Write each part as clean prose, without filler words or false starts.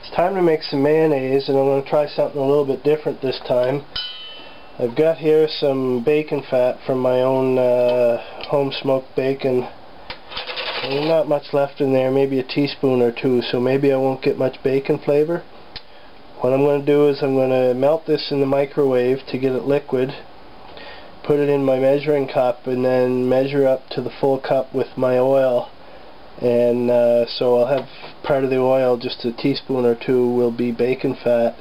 It's time to make some mayonnaise, and I'm going to try something a little bit different this time. I've got here some bacon fat from my own home smoked bacon. There's not much left in there, maybe a teaspoon or two, so maybe I won't get much bacon flavor. What I'm going to do is I'm going to melt this in the microwave to get it liquid, put it in my measuring cup, and then measure up to the full cup with my oil. And so I'll have part of the oil, just a teaspoon or two, will be bacon fat,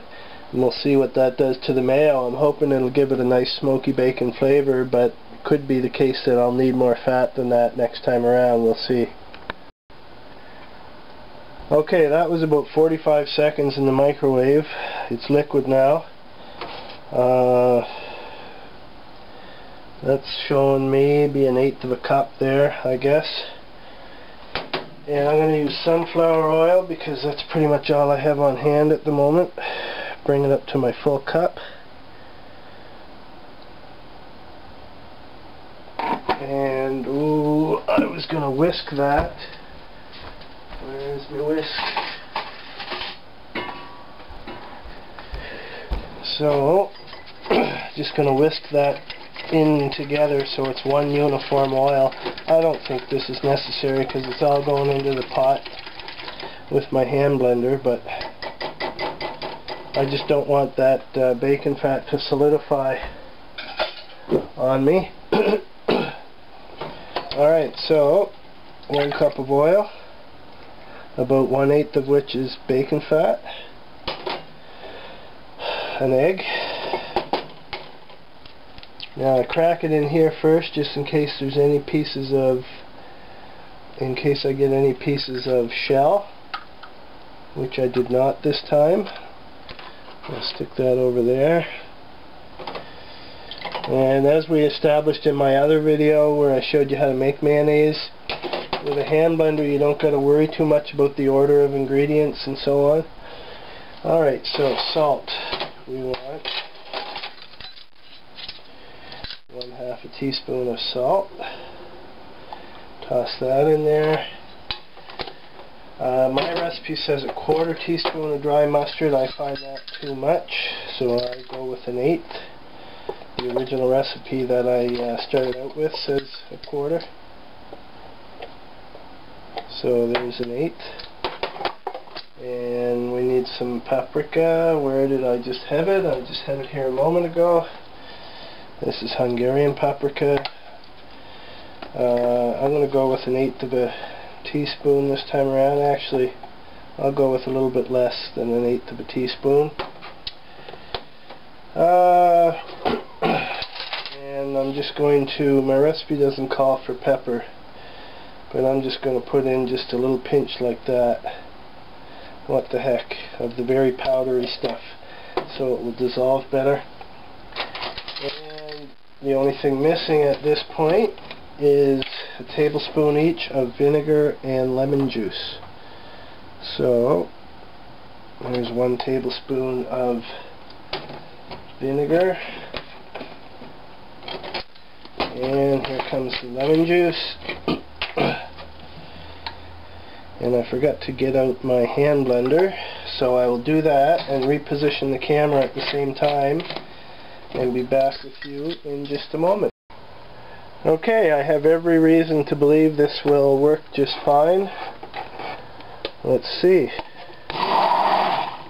and we'll see what that does to the mayo. I'm hoping it'll give it a nice smoky bacon flavor, but it could be the case that I'll need more fat than that next time around. We'll see. Okay, that was about 45 seconds in the microwave. It's liquid now. That's showing maybe 1/8 of a cup there, I guess. And I'm going to use sunflower oil because that's pretty much all I have on hand at the moment. Bring it up to my full cup. And, ooh, I was going to whisk that. Where's my whisk? So, just going to whisk that in together so it's one uniform oil. I don't think this is necessary because it's all going into the pot with my hand blender, but I just don't want that bacon fat to solidify on me. Alright, so 1 cup of oil, about 1/8 of which is bacon fat, an egg. Now I crack it in here first, just in case there's any pieces of, in case I get any pieces of shell, which I did not this time. I'll stick that over there. And as we established in my other video where I showed you how to make mayonnaise, with a hand blender you don't got to worry too much about the order of ingredients and so on. Alright, so salt. We want 1/2 teaspoon of salt. Toss that in there. My recipe says 1/4 teaspoon of dry mustard. I find that too much, so I go with 1/8. The original recipe that I started out with says 1/4. So there's 1/8. And we need some paprika. Where did I just have it? I just had it here a moment ago. This is Hungarian paprika. I'm going to go with 1/8 of a teaspoon this time around. Actually, I'll go with a little bit less than 1/8 of a teaspoon. And I'm just going to, my recipe doesn't call for pepper, but I'm just going to put in just a little pinch like that. What the heck, of the very powdery stuff, so it will dissolve better. And the only thing missing at this point is a tablespoon each of vinegar and lemon juice. So there's 1 tablespoon of vinegar, and here comes the lemon juice. And I forgot to get out my hand blender, so I will do that and reposition the camera at the same time and be back with you in just a moment. Okay, I have every reason to believe this will work just fine. Let's see.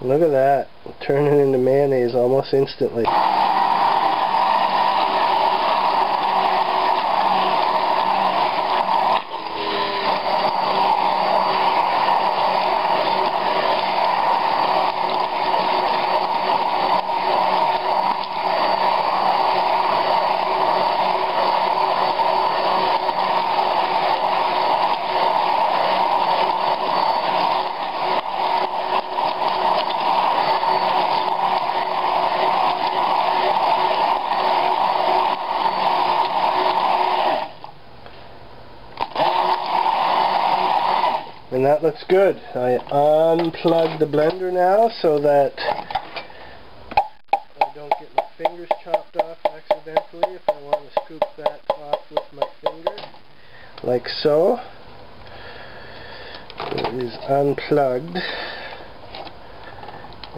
Look at that, turning into mayonnaise almost instantly. And that looks good. I unplug the blender now so that I don't get my fingers chopped off accidentally if I want to scoop that off with my finger, like so. It is unplugged.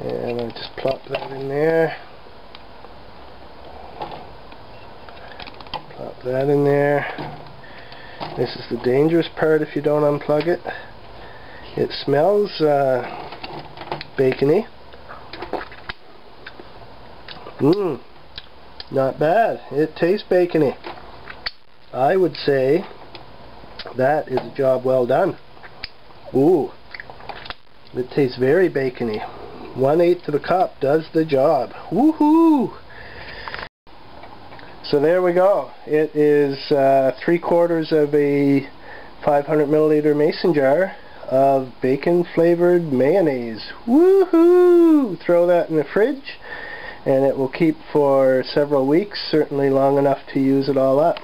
And I just plop that in there. Plop that in there. This is the dangerous part if you don't unplug it. It smells bacony. Not bad. It tastes bacony. I would say that is a job well done. Ooh, it tastes very bacony. 1/8 of a cup does the job. Woohoo! So there we go. It is 3/4 of a 500 milliliter mason jar of bacon flavored mayonnaise. Woohoo! Throw that in the fridge and it will keep for several weeks, certainly long enough to use it all up.